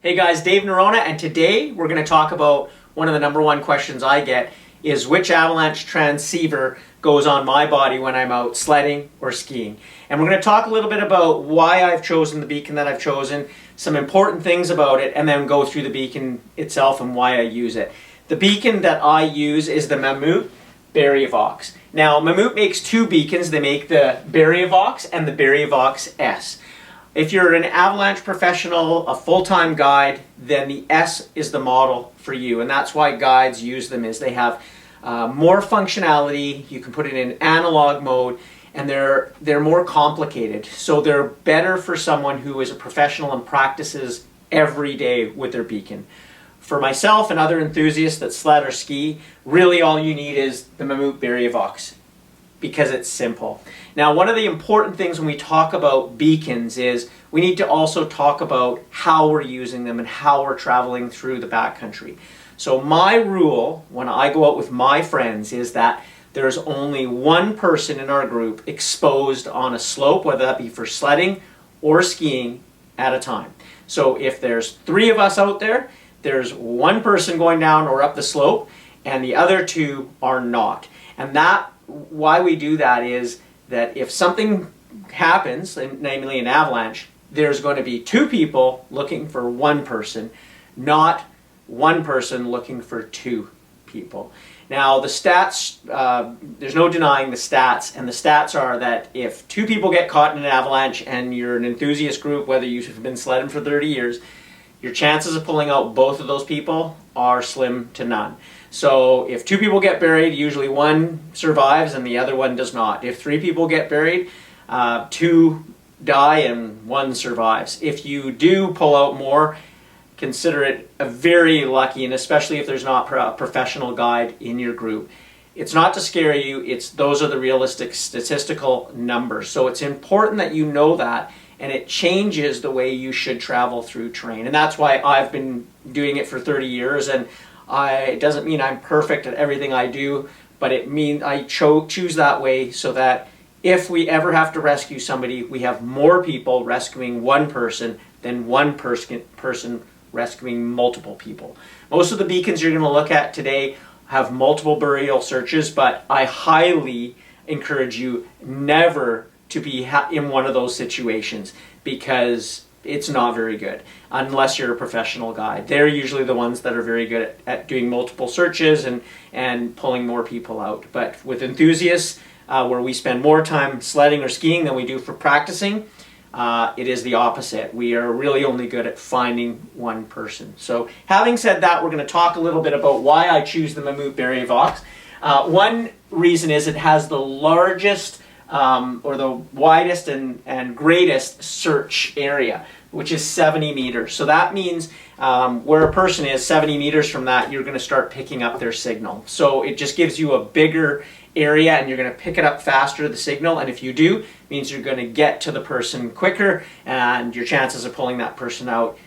Hey guys, Dave Norona, and today we're going to talk about one of the number one questions I get is which avalanche transceiver goes on my body when I'm out sledding or skiing. And we're going to talk a little bit about why I've chosen the beacon that I've chosen, some important things about it, and then go through the beacon itself and why I use it. The beacon that I use is the Mammut Barryvox. Now, Mammut makes two beacons. They make the Barryvox and the Barryvox S. If you're an avalanche professional, a full-time guide, then the S is the model for you. And that's why guides use them, is they have more functionality. You can put it in analog mode, and they're more complicated. So they're better for someone who is a professional and practices every day with their beacon. For myself and other enthusiasts that sled or ski, really all you need is the Mammut Barryvox, because it's simple. Now, one of the important things when we talk about beacons is we need to also talk about how we're using them and how we're traveling through the backcountry. So my rule when I go out with my friends is that there's only one person in our group exposed on a slope, whether that be for sledding or skiing, at a time. So if there's three of us out there, there's one person going down or up the slope and the other two are not. And why we do that is that if something happens, namely an avalanche, there's going to be two people looking for one person, not one person looking for two people. Now the stats, there's no denying the stats, and the stats are that if two people get caught in an avalanche and you're an enthusiast group, whether you've been sledding for 30 years, your chances of pulling out both of those people are slim to none. So if two people get buried, usually one survives and the other one does not. If three people get buried, two die and one survives. If you do pull out more, consider it a very lucky, and especially if there's not a professional guide in your group. It's not to scare you, those are the realistic statistical numbers. So it's important that you know that, and it changes the way you should travel through terrain. And that's why I've been doing it for 30 years, and it doesn't mean I'm perfect at everything I do, but it means I choose that way so that if we ever have to rescue somebody, we have more people rescuing one person than one person rescuing multiple people. Most of the beacons you're going to look at today have multiple burial searches, but I highly encourage you never to be in one of those situations, because it's not very good unless you're a professional guide. They're usually the ones that are very good at doing multiple searches and pulling more people out. But with enthusiasts, where we spend more time sledding or skiing than we do for practicing, it is the opposite. We are really only good at finding one person. So having said that, we're going to talk a little bit about why I choose the Mammut Barryvox. One reason is it has the largest or the widest and greatest search area, which is 70 meters. So that means where a person is 70 meters from that, you're going to start picking up their signal. So it just gives you a bigger area and you're going to pick it up faster, the signal, and if you do, it means you're going to get to the person quicker and your chances of pulling that person out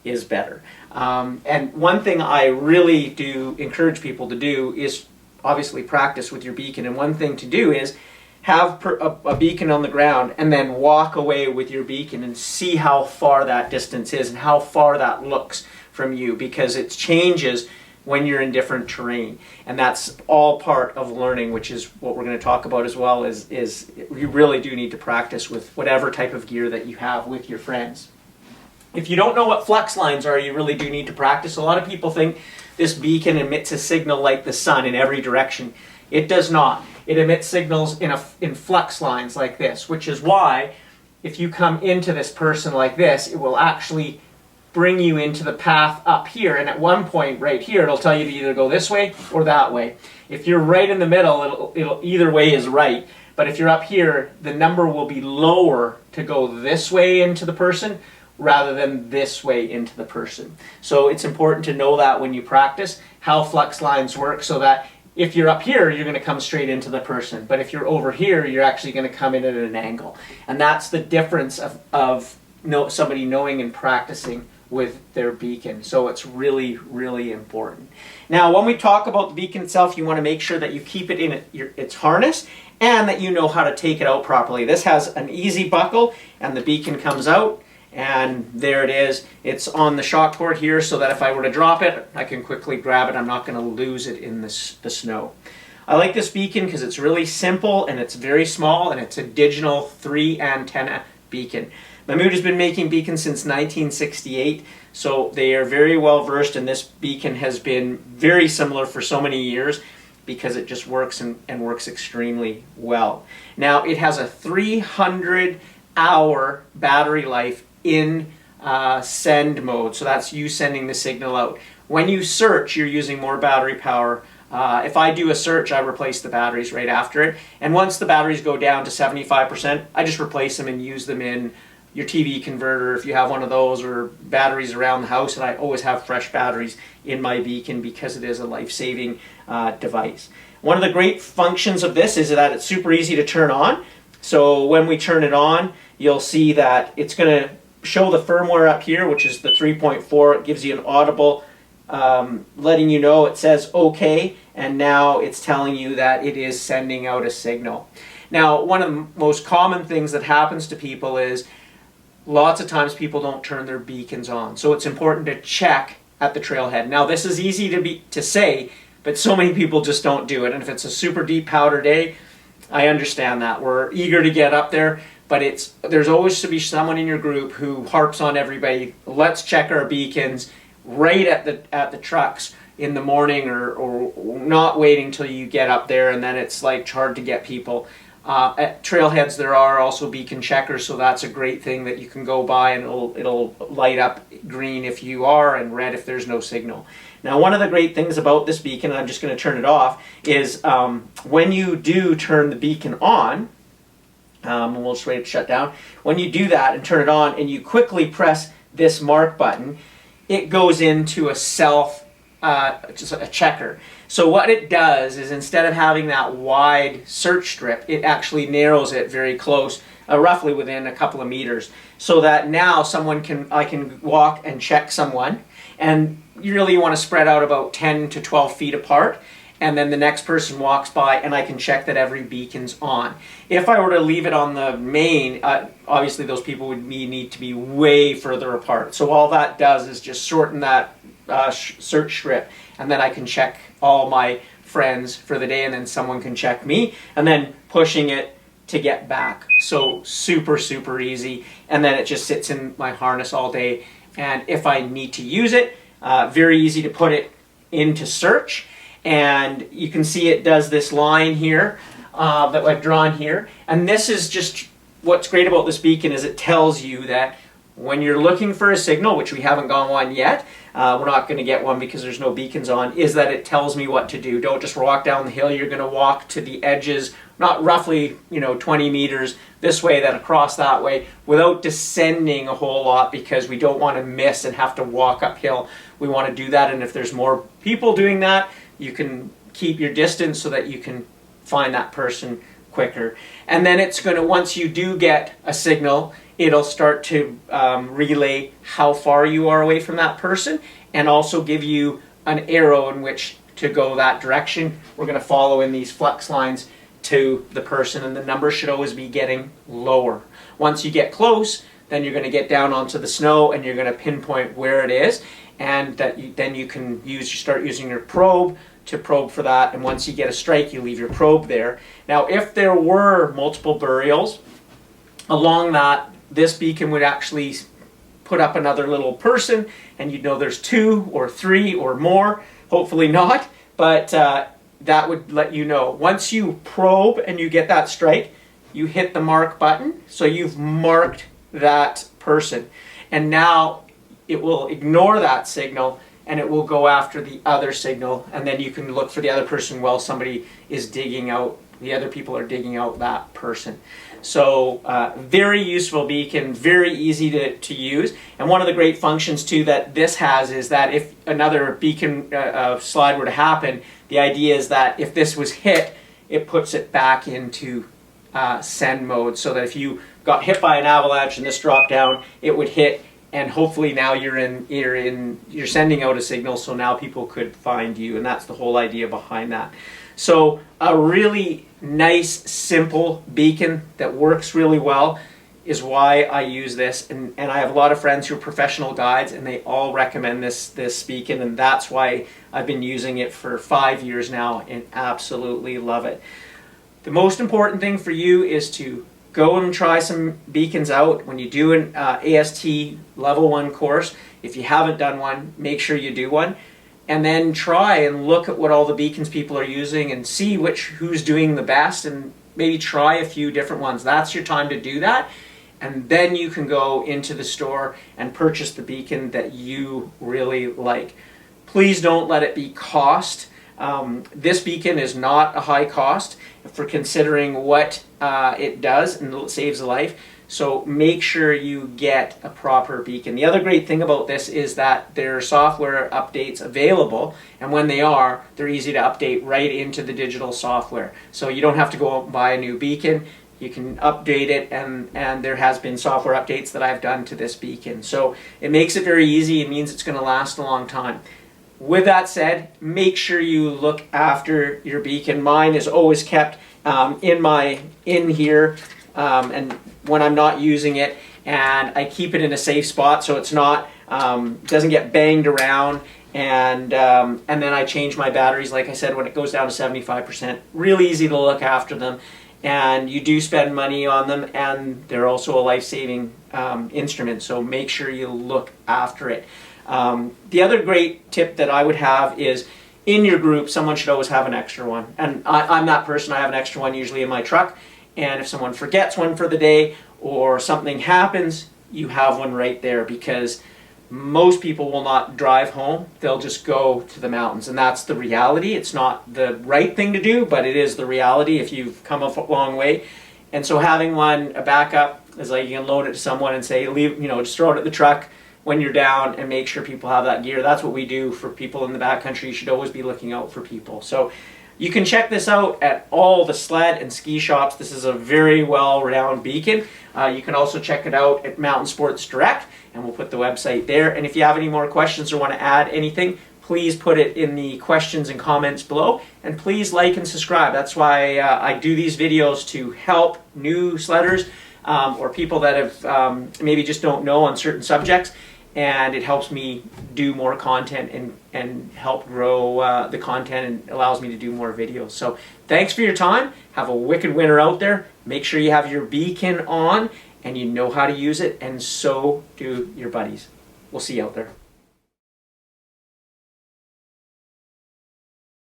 is better. And one thing I really do encourage people to do is obviously practice with your beacon, and one thing to do is have a beacon on the ground and then walk away with your beacon and see how far that distance is and how far that looks from you, because it changes when you're in different terrain. And that's all part of learning, which is what we're going to talk about as well, is you really do need to practice with whatever type of gear that you have with your friends. If you don't know what flux lines are, you really do need to practice. A lot of people think this beacon emits a signal like the sun in every direction. It does not. It emits signals in flux lines like this, which is why if you come into this person like this, it will actually bring you into the path up here, and at one point right here it'll tell you to either go this way or that way. If you're right in the middle, it'll either way is right, but if you're up here, the number will be lower to go this way into the person rather than this way into the person. So it's important to know that when you practice how flux lines work, so that if you're up here, you're going to come straight into the person, but if you're over here, you're actually going to come in at an angle. And that's the difference of somebody knowing and practicing with their beacon. So it's really, really important. Now, when we talk about the beacon itself, you want to make sure that you keep it in its harness and that you know how to take it out properly. This has an easy buckle and the beacon comes out and there it is. It's on the shock cord here so that if I were to drop it, I can quickly grab it. I'm not going to lose it in the snow. I like this beacon because it's really simple and it's very small, and it's a digital 3 antenna beacon. Mammut has been making beacons since 1968, so they are very well versed, and this beacon has been very similar for so many years because it just works and works extremely well. Now, it has a 300-hour battery life in send mode, so that's you sending the signal out. When you search, you're using more battery power. If I do a search, I replace the batteries right after it, and once the batteries go down to 75%, I just replace them and use them in your TV converter if you have one of those, or batteries around the house, and I always have fresh batteries in my beacon because it is a life-saving device. One of the great functions of this is that it's super easy to turn on. So when we turn it on, you'll see that it's going to show the firmware up here, which is the 3.4. It gives you an audible letting you know, it says OK, and now it's telling you that it is sending out a signal. Now, one of the most common things that happens to people is lots of times people don't turn their beacons on. So it's important to check at the trailhead. Now, this is easy to say, but so many people just don't do it. And if it's a super deep powder day, I understand that. We're eager to get up there, but there's always to be someone in your group who harps on everybody, let's check our beacons right at the trucks in the morning, or not waiting till you get up there, and then it's like hard to get people. At trailheads there are also beacon checkers, so that's a great thing that you can go by, and it'll light up green if you are and red if there's no signal. Now, one of the great things about this beacon, I'm just going to turn it off, is when you do turn the beacon on, and we'll just wait it to shut down, when you do that and turn it on and you quickly press this mark button, it goes into a just a checker. So what it does is, instead of having that wide search strip, it actually narrows it very close, roughly within a couple of meters, so that now I can walk and check someone, and you really want to spread out about 10 to 12 feet apart, and then the next person walks by and I can check that every beacon's on. If I were to leave it on the main, obviously those people would need to be way further apart. So all that does is just shorten that search strip, and then I can check all my friends for the day, and then someone can check me, and then pushing it to get back. So super, super easy, and then it just sits in my harness all day, and if I need to use it, very easy to put it into search, and you can see it does this line here that I've drawn here, and this is just what's great about this beacon is it tells you that when you're looking for a signal, which we haven't got one yet, we're not going to get one because there's no beacons on, is that it tells me what to do. Don't just walk down the hill. You're going to walk to the edges, not roughly 20 meters this way, then across that way, without descending a whole lot, because we don't want to miss and have to walk uphill. We want to do that, and if there's more people doing that, you can keep your distance so that you can find that person quicker. And then it's going to, once you do get a signal, it'll start to relay how far you are away from that person, and also give you an arrow in which to go that direction. We're going to follow in these flex lines to the person, and the number should always be getting lower. Once you get close, then you're going to get down onto the snow and you're going to pinpoint where it is, and then you can start using your probe to probe for that, and once you get a strike, you leave your probe there. Now, if there were multiple burials along that, this beacon would actually put up another little person, and you'd know there's 2 or 3 or more. Hopefully not, but that would let you know. Once you probe and you get that strike, you hit the mark button, so you've marked that person. And now it will ignore that signal, and it will go after the other signal, and then you can look for the other person while somebody is digging out, the other people are digging out that person. So very useful beacon, very easy to use. And one of the great functions too that this has is that if another beacon slide were to happen, the idea is that if this was hit, it puts it back into send mode, so that if you got hit by an avalanche and this dropped down, it would hit, and hopefully now you're sending out a signal, so now people could find you, and that's the whole idea behind that. So a really nice, simple beacon that works really well. is why I use this, and I have a lot of friends who are professional guides, and they all recommend this beacon, and that's why I've been using it for 5 years now and absolutely love it. The most important thing for you is to go and try some beacons out. When you do an AST level 1 course, if you haven't done one, make sure you do one, and then try and look at what all the beacons people are using and see who's doing the best, and maybe try a few different ones. That's your time to do that. And then you can go into the store and purchase the beacon that you really like. Please don't let it be cost. This beacon is not a high cost for considering what it does, and it saves a life. So make sure you get a proper beacon. The other great thing about this is that there are software updates available, and when they are, they're easy to update right into the digital software. So you don't have to go out and buy a new beacon. You can update it, and there has been software updates that I've done to this beacon. So it makes it very easy. It means it's going to last a long time. With that said, make sure you look after your beacon. Mine is always kept in here, and when I'm not using it, and I keep it in a safe spot so it's not doesn't get banged around. And then I change my batteries, like I said, when it goes down to 75%. Really easy to look after them. And you do spend money on them, and they're also a life-saving instrument, so make sure you look after it. The other great tip that I would have is, in your group, someone should always have an extra one. And I'm that person. I have an extra one usually in my truck, and if someone forgets one for the day or something happens, you have one right there, because most people will not drive home. They'll just go to the mountains, and that's the reality. It's not the right thing to do, but it is the reality if you've come a long way. And so having one, a backup, is like you can load it to someone and say, leave, just throw it at the truck when you're down, and make sure people have that gear. That's what we do for people in the backcountry. You should always be looking out for people. So you can check this out at all the sled and ski shops. This is a very well-renowned beacon. You can also check it out at Mountain Sports Direct, and we'll put the website there. And if you have any more questions or want to add anything, please put it in the questions and comments below. And please like and subscribe. That's why I do these videos, to help new sledders or people that have maybe just don't know on certain subjects. And it helps me do more content and help grow the content, and allows me to do more videos. So thanks for your time. Have a wicked winter out there. Make sure you have your beacon on and you know how to use it, and so do your buddies. We'll see you out there.